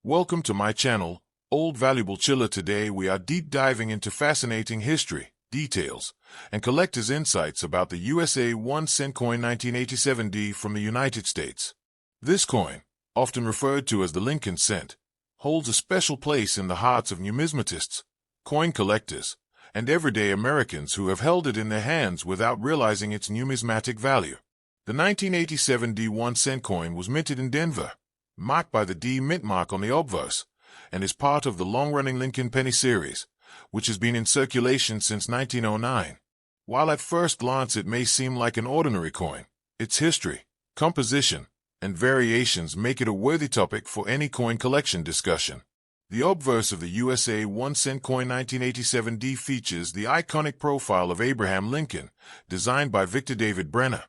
Welcome to my channel, Old Valuable Chiller. Today we are deep diving into fascinating history, details, and collectors' insights about the USA 1 cent coin 1987D from the United States. This coin, often referred to as the Lincoln cent, holds a special place in the hearts of numismatists, coin collectors, and everyday Americans who have held it in their hands without realizing its numismatic value. The 1987D 1 cent coin was minted in Denver, marked by the D mint mark on the obverse, and is part of the long-running Lincoln penny series, which has been in circulation since 1909. While at first glance it may seem like an ordinary coin, its history, composition, and variations make it a worthy topic for any coin collection discussion. The obverse of the USA 1 cent coin 1987D features the iconic profile of Abraham Lincoln, designed by Victor David Brenner,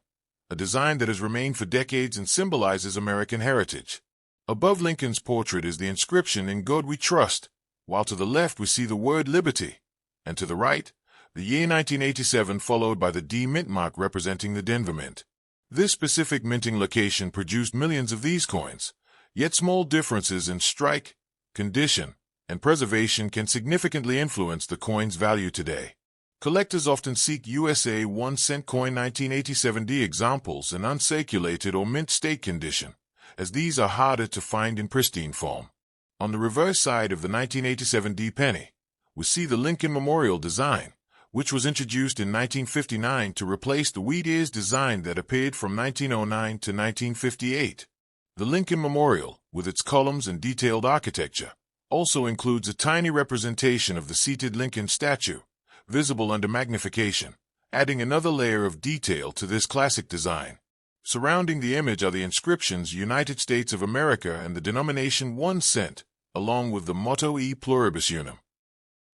a design that has remained for decades and symbolizes American heritage. Above Lincoln's portrait is the inscription "In God We Trust," while to the left we see the word liberty, and to the right, the year 1987 followed by the D mint mark representing the Denver Mint. This specific minting location produced millions of these coins, yet small differences in strike, condition, and preservation can significantly influence the coin's value today. Collectors often seek USA 1 cent coin 1987D examples in uncirculated or mint state condition, as these are harder to find in pristine form. On the reverse side of the 1987D penny, we see the Lincoln Memorial design, which was introduced in 1959 to replace the wheat ears design that appeared from 1909 to 1958. The Lincoln Memorial, with its columns and detailed architecture, also includes a tiny representation of the seated Lincoln statue, visible under magnification, adding another layer of detail to this classic design. Surrounding the image are the inscriptions "United States of America" and the denomination 1 cent, along with the motto "E pluribus unum."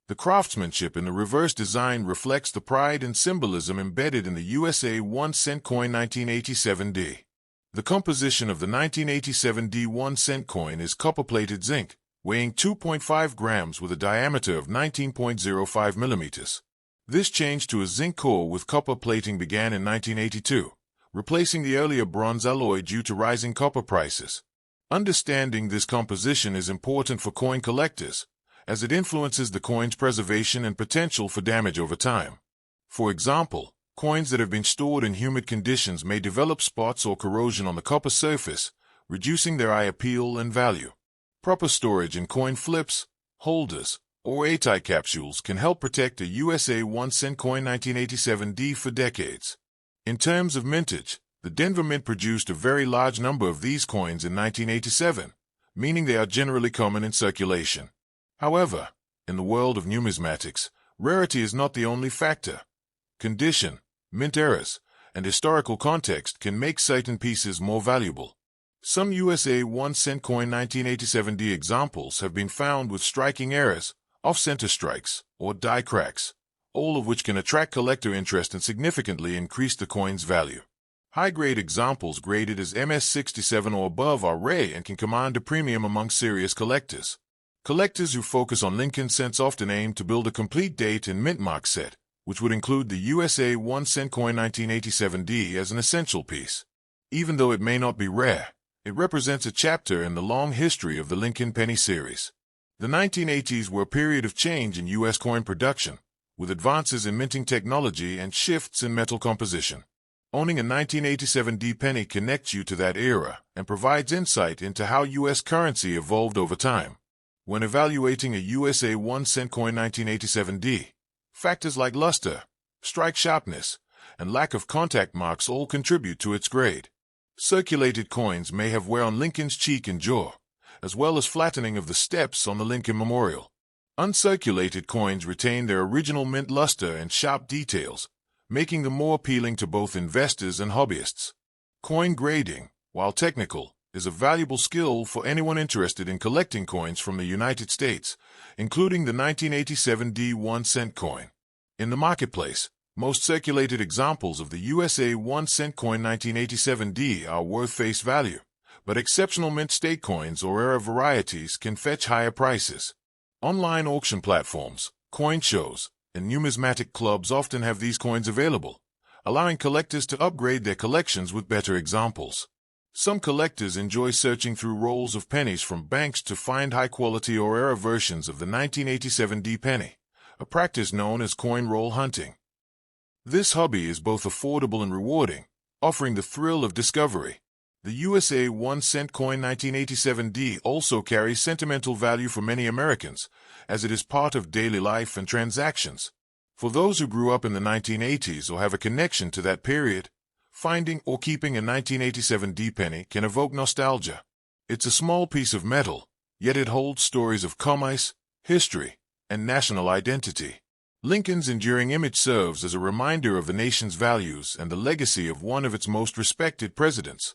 The craftsmanship in the reverse design reflects the pride and symbolism embedded in the USA 1 cent coin 1987D. The composition of the 1987D 1 cent coin is copper-plated zinc, weighing 2.5 grams with a diameter of 19.05 millimeters. This change to a zinc core with copper plating began in 1982. Replacing the earlier bronze alloy due to rising copper prices. Understanding this composition is important for coin collectors, as it influences the coin's preservation and potential for damage over time. For example, coins that have been stored in humid conditions may develop spots or corrosion on the copper surface, reducing their eye appeal and value. Proper storage in coin flips, holders, or airtight capsules can help protect a USA 1 cent coin 1987D for decades. In terms of mintage, the Denver Mint produced a very large number of these coins in 1987, meaning they are generally common in circulation. However, in the world of numismatics, rarity is not the only factor. Condition, mint errors, and historical context can make certain pieces more valuable. Some USA 1 cent coin 1987D examples have been found with striking errors, off-center strikes, or die cracks, all of which can attract collector interest and significantly increase the coin's value. High-grade examples graded as MS67 or above are rare and can command a premium among serious collectors. Collectors who focus on Lincoln cents often aim to build a complete date and mint mark set, which would include the USA 1 cent coin 1987D as an essential piece. Even though it may not be rare, it represents a chapter in the long history of the Lincoln penny series. The 1980s were a period of change in U.S. coin production, with advances in minting technology and shifts in metal composition. Owning a 1987D penny connects you to that era and provides insight into how U.S. currency evolved over time. When evaluating a USA 1 cent coin 1987D, factors like luster, strike sharpness, and lack of contact marks all contribute to its grade. Circulated coins may have wear on Lincoln's cheek and jaw, as well as flattening of the steps on the Lincoln Memorial. Uncirculated coins retain their original mint luster and sharp details, making them more appealing to both investors and hobbyists. Coin grading, while technical, is a valuable skill for anyone interested in collecting coins from the United States, including the 1987D 1 cent coin. In the marketplace, most circulated examples of the USA 1 cent coin 1987D are worth face value, but exceptional mint state coins or rare varieties can fetch higher prices. Online auction platforms, coin shows, and numismatic clubs often have these coins available, allowing collectors to upgrade their collections with better examples. Some collectors enjoy searching through rolls of pennies from banks to find high-quality or rare versions of the 1987 D penny, a practice known as coin roll hunting. This hobby is both affordable and rewarding, offering the thrill of discovery. The USA 1-cent coin 1987 D also carries sentimental value for many Americans, as it is part of daily life and transactions. For those who grew up in the 1980s or have a connection to that period, finding or keeping a 1987 D penny can evoke nostalgia. It's a small piece of metal, yet it holds stories of commerce, history, and national identity. Lincoln's enduring image serves as a reminder of the nation's values and the legacy of one of its most respected presidents.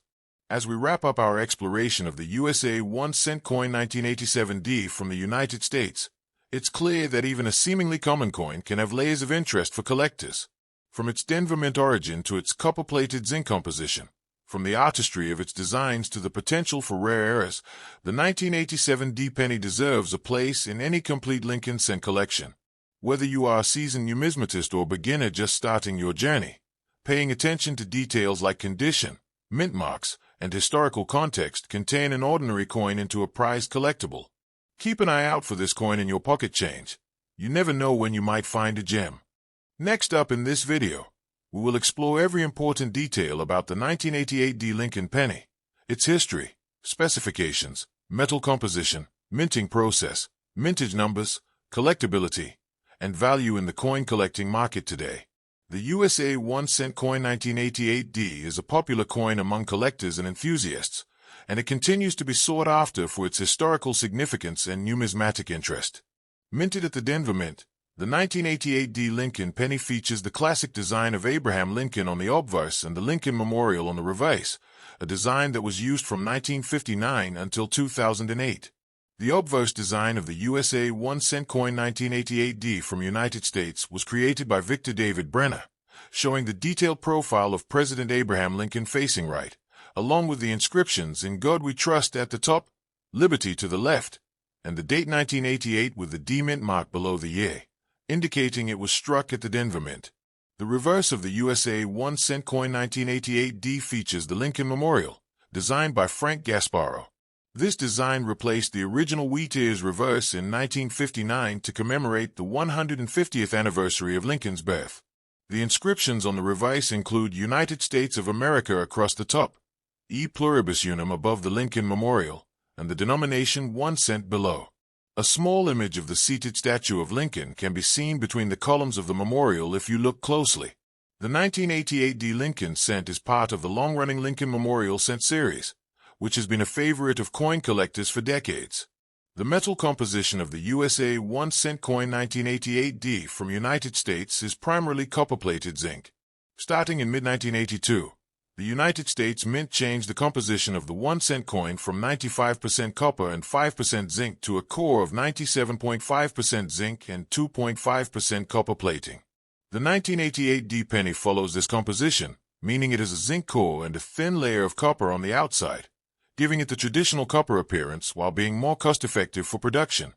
As we wrap up our exploration of the USA 1-cent coin 1987 D from the United States, it's clear that even a seemingly common coin can have layers of interest for collectors. From its Denver Mint origin to its copper-plated zinc composition, from the artistry of its designs to the potential for rare errors, the 1987 D penny deserves a place in any complete Lincoln cent collection. Whether you are a seasoned numismatist or beginner just starting your journey, paying attention to details like condition, mint marks, and historical context can turn an ordinary coin into a prized collectible. Keep an eye out for this coin in your pocket change. You never know when you might find a gem. Next up in this video, we will explore every important detail about the 1988 D Lincoln penny, its history, specifications, metal composition, minting process, mintage numbers, collectability, and value in the coin collecting market today. The USA 1-cent coin 1988 D is a popular coin among collectors and enthusiasts, and it continues to be sought after for its historical significance and numismatic interest. Minted at the Denver Mint, the 1988 D Lincoln penny features the classic design of Abraham Lincoln on the obverse and the Lincoln Memorial on the reverse, a design that was used from 1959 until 2008. The obverse design of the USA 1-cent coin 1988 D from United States was created by Victor David Brenner, showing the detailed profile of President Abraham Lincoln facing right, along with the inscriptions "In God We Trust" at the top, "Liberty" to the left, and the date 1988 with the D Mint mark below the year, indicating it was struck at the Denver Mint. The reverse of the USA 1-cent coin 1988 D features the Lincoln Memorial, designed by Frank Gasparro. This design replaced the original Wheatear's reverse in 1959 to commemorate the 150th anniversary of Lincoln's birth. The inscriptions on the reverse include "United States of America" across the top, "E Pluribus Unum" above the Lincoln Memorial, and the denomination 1 cent below. A small image of the seated statue of Lincoln can be seen between the columns of the memorial if you look closely. The 1988 D Lincoln cent is part of the long-running Lincoln Memorial cent series, which has been a favorite of coin collectors for decades. The metal composition of the USA 1-cent coin 1988 D from United States is primarily copper-plated zinc. Starting in mid-1982, the United States Mint changed the composition of the 1-cent coin from 95% copper and 5% zinc to a core of 97.5% zinc and 2.5% copper plating. The 1988 D penny follows this composition, meaning it has a zinc core and a thin layer of copper on the outside, giving it the traditional copper appearance while being more cost-effective for production.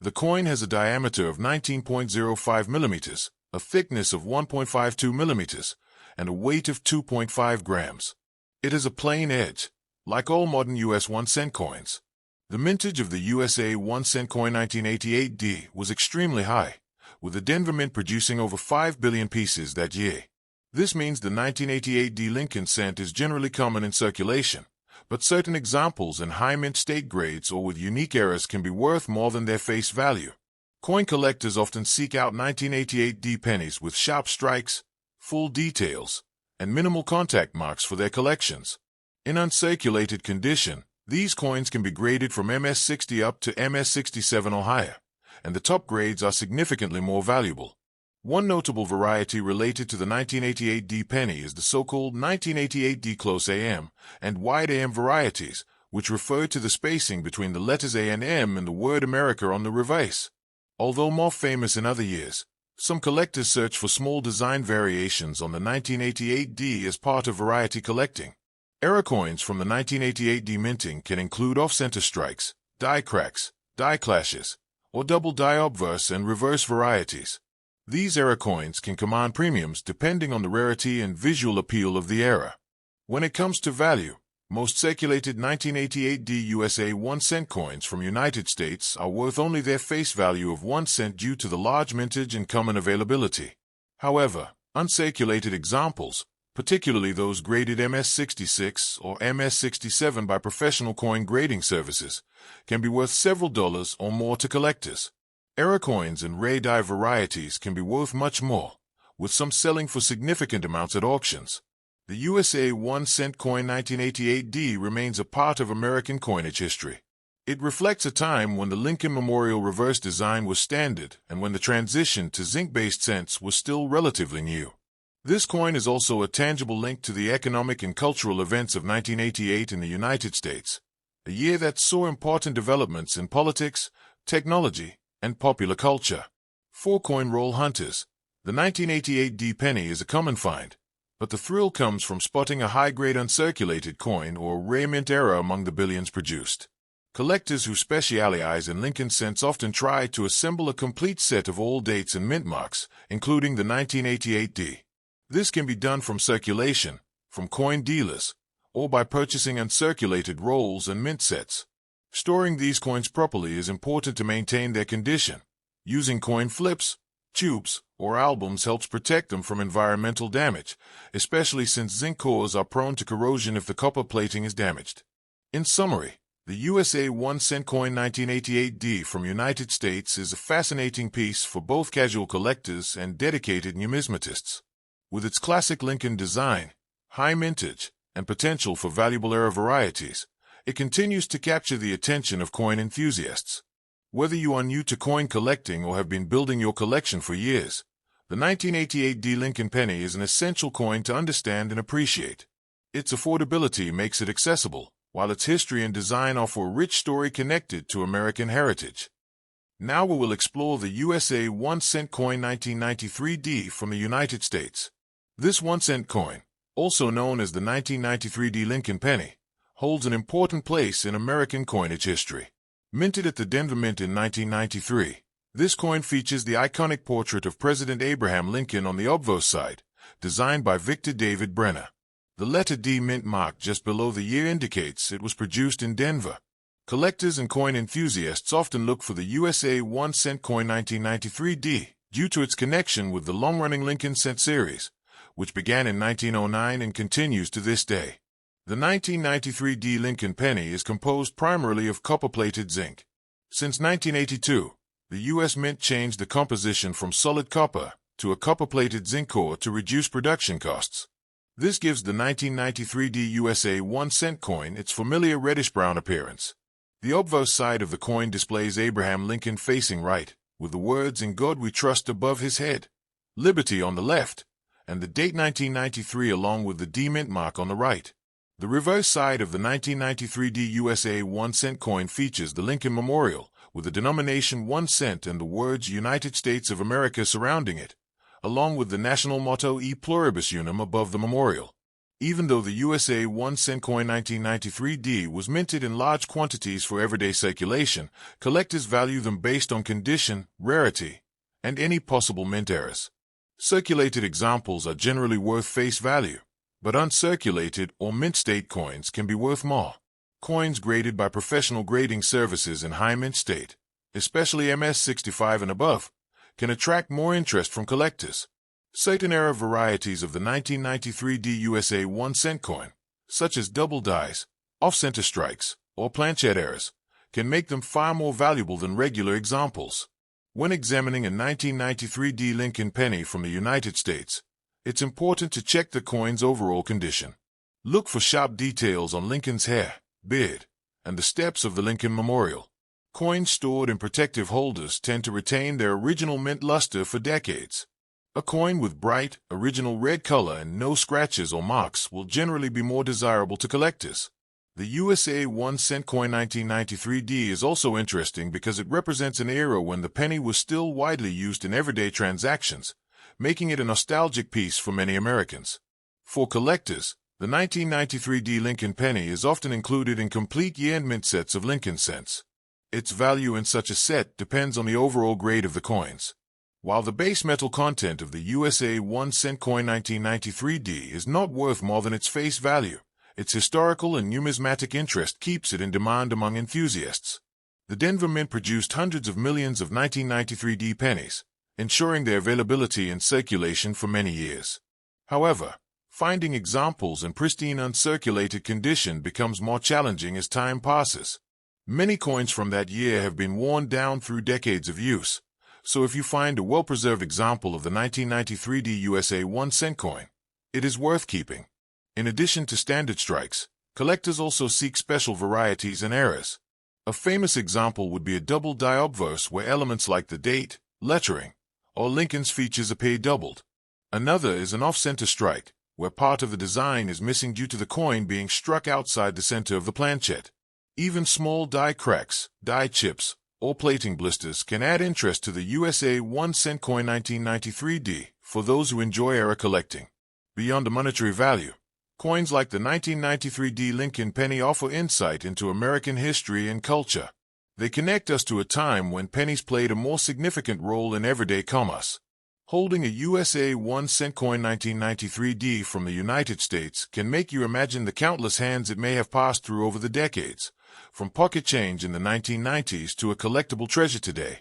The coin has a diameter of 19.05 millimeters, a thickness of 1.52 millimeters, and a weight of 2.5 grams. It has a plain edge, like all modern US 1-cent coins. The mintage of the USA 1-cent coin 1988 D was extremely high, with the Denver Mint producing over 5 billion pieces that year. This means the 1988 D Lincoln cent is generally common in circulation, but certain examples in high mint state grades or with unique errors can be worth more than their face value. Coin collectors often seek out 1988 D pennies with sharp strikes, full details, and minimal contact marks for their collections. In uncirculated condition, these coins can be graded from MS-60 up to MS-67 or higher, and the top grades are significantly more valuable. One notable variety related to the 1988 D penny is the so-called 1988 D close AM and wide AM varieties, which refer to the spacing between the letters A and M in the word America on the reverse. Although more famous in other years, some collectors search for small design variations on the 1988 D as part of variety collecting. Error coins from the 1988 D minting can include off-center strikes, die cracks, die clashes, or double die obverse and reverse varieties. These error coins can command premiums depending on the rarity and visual appeal of the error. When it comes to value, Most circulated 1988D USA 1-cent coins from United States are worth only their face value of 1 cent due to the large mintage and common availability. However, uncirculated examples, particularly those graded MS-66 or MS-67 by professional coin grading services, can be worth several dollars or more to collectors. Error coins and rare die varieties can be worth much more, with some selling for significant amounts at auctions. The USA 1-cent coin 1988D remains a part of American coinage history. It reflects a time when the Lincoln Memorial reverse design was standard and when the transition to zinc-based cents was still relatively new. This coin is also a tangible link to the economic and cultural events of 1988 in the United States, a year that saw important developments in politics, technology, and popular culture. For coin roll hunters, the 1988D penny is a common find, but the thrill comes from spotting a high-grade uncirculated coin or rare mint error among the billions produced. Collectors who specialize in Lincoln cents often try to assemble a complete set of all dates and mint marks, including the 1988D. This can be done from circulation, from coin dealers, or by purchasing uncirculated rolls and mint sets. Storing these coins properly is important to maintain their condition. Using coin flips, tubes, or albums helps protect them from environmental damage, especially since zinc cores are prone to corrosion if the copper plating is damaged. In summary, the USA 1-cent coin 1988D from United States is a fascinating piece for both casual collectors and dedicated numismatists. With its classic Lincoln design, high mintage, and potential for valuable error varieties, it continues to capture the attention of coin enthusiasts. Whether you are new to coin collecting or have been building your collection for years, the 1988D Lincoln penny is an essential coin to understand and appreciate. Its affordability makes it accessible, while its history and design offer a rich story connected to American heritage. Now we will explore the USA 1-cent coin 1993D from the United States. This 1-cent coin, also known as the 1993D Lincoln penny, holds an important place in American coinage history. Minted at the Denver Mint in 1993, this coin features the iconic portrait of President Abraham Lincoln on the obverse side, designed by Victor David Brenner. The letter D mint mark just below the year indicates it was produced in Denver. Collectors and coin enthusiasts often look for the USA 1-cent coin 1993D due to its connection with the long-running Lincoln cent series, which began in 1909 and continues to this day. The 1993D Lincoln penny is composed primarily of copper-plated zinc. Since 1982, the U.S. Mint changed the composition from solid copper to a copper-plated zinc core to reduce production costs. This gives the 1993D USA 1-cent coin its familiar reddish-brown appearance. The obverse side of the coin displays Abraham Lincoln facing right, with the words "In God We Trust" above his head, Liberty on the left, and the date 1993 along with the D mint mark on the right. The reverse side of the 1993D USA 1-cent coin features the Lincoln Memorial, with the denomination 1 cent and the words United States of America surrounding it, along with the national motto E Pluribus Unum above the memorial. Even though the USA 1-cent coin 1993D was minted in large quantities for everyday circulation, collectors value them based on condition, rarity, and any possible mint errors. Circulated examples are generally worth face value, but uncirculated or mint state coins can be worth more. Coins graded by professional grading services in high mint state, especially MS-65 and above, can attract more interest from collectors. Certain error varieties of the 1993D USA 1-cent coin, such as double dies, off-center strikes, or planchette errors, can make them far more valuable than regular examples. When examining a 1993D Lincoln penny from the United States, it's important to check the coin's overall condition. Look for sharp details on Lincoln's hair, beard, and the steps of the Lincoln Memorial. Coins stored in protective holders tend to retain their original mint luster for decades. A coin with bright, original red color and no scratches or marks will generally be more desirable to collectors. The USA 1-cent coin 1993D is also interesting because it represents an era when the penny was still widely used in everyday transactions, making it a nostalgic piece for many Americans. For collectors, the 1993D Lincoln penny is often included in complete year-end mint sets of Lincoln cents. Its value in such a set depends on the overall grade of the coins. While the base metal content of the USA 1-cent coin 1993D is not worth more than its face value, Its historical and numismatic interest keeps it in demand among enthusiasts. The Denver Mint produced hundreds of millions of 1993 D pennies, ensuring their availability and circulation for many years. However, finding examples in pristine uncirculated condition becomes more challenging as time passes. Many coins from that year have been worn down through decades of use, so if you find a well-preserved example of the 1993 D USA 1-cent coin, it is worth keeping. In addition to standard strikes, collectors also seek special varieties and eras. A famous example would be a double die obverse where elements like the date, lettering, or Lincoln's features appear doubled. Another is an off-center strike, where part of the design is missing due to the coin being struck outside the center of the planchette. Even small die cracks, die chips, or plating blisters can add interest to the USA 1-cent coin 1993 D for those who enjoy era collecting. Beyond the monetary value, coins like the 1993 D Lincoln penny offer insight into American history and culture. They connect us to a time when pennies played a more significant role in everyday commerce. Holding a USA 1-cent coin 1993 D from the United States can make you imagine the countless hands it may have passed through over the decades, from pocket change in the 1990s to a collectible treasure today.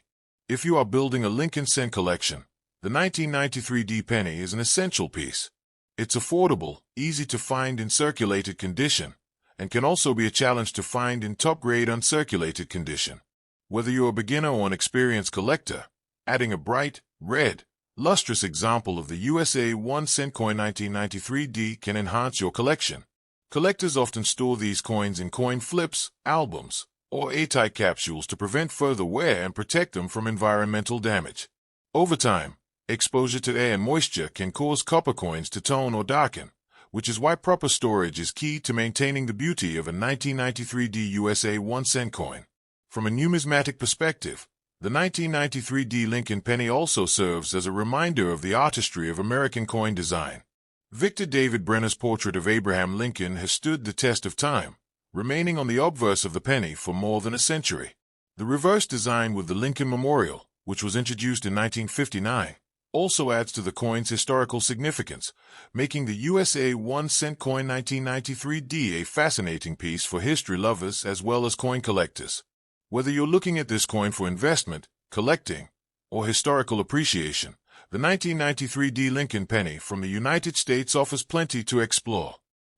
If you are building a Lincoln cent collection, the 1993 D penny is an essential piece. It's affordable, easy to find in circulated condition, and can also be a challenge to find in top-grade uncirculated condition. Whether you're a beginner or an experienced collector, adding a bright, red, lustrous example of the USA 1-cent coin 1993 D can enhance your collection. Collectors often store these coins in coin flips, albums, or airtight capsules to prevent further wear and protect them from environmental damage. Over time, exposure to air and moisture can cause copper coins to tone or darken, which is why proper storage is key to maintaining the beauty of a 1993 D USA 1-cent coin. From a numismatic perspective, the 1993 D Lincoln penny also serves as a reminder of the artistry of American coin design. Victor David Brenner's portrait of Abraham Lincoln has stood the test of time, remaining on the obverse of the penny for more than a century. The reverse design with the Lincoln Memorial, which was introduced in 1959, also adds to the coin's historical significance, making the USA 1-cent coin 1993 D a fascinating piece for history lovers as well as coin collectors. Whether you're looking at this coin for investment, collecting, or historical appreciation, the 1993 D Lincoln penny from the United States offers plenty to explore.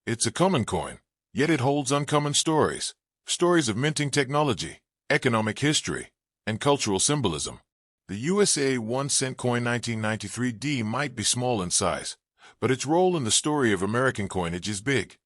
It's a common coin, yet it holds uncommon stories of minting technology, economic history, and cultural symbolism. The USA 1-cent coin 1993 D might be small in size, but its role in the story of American coinage is big.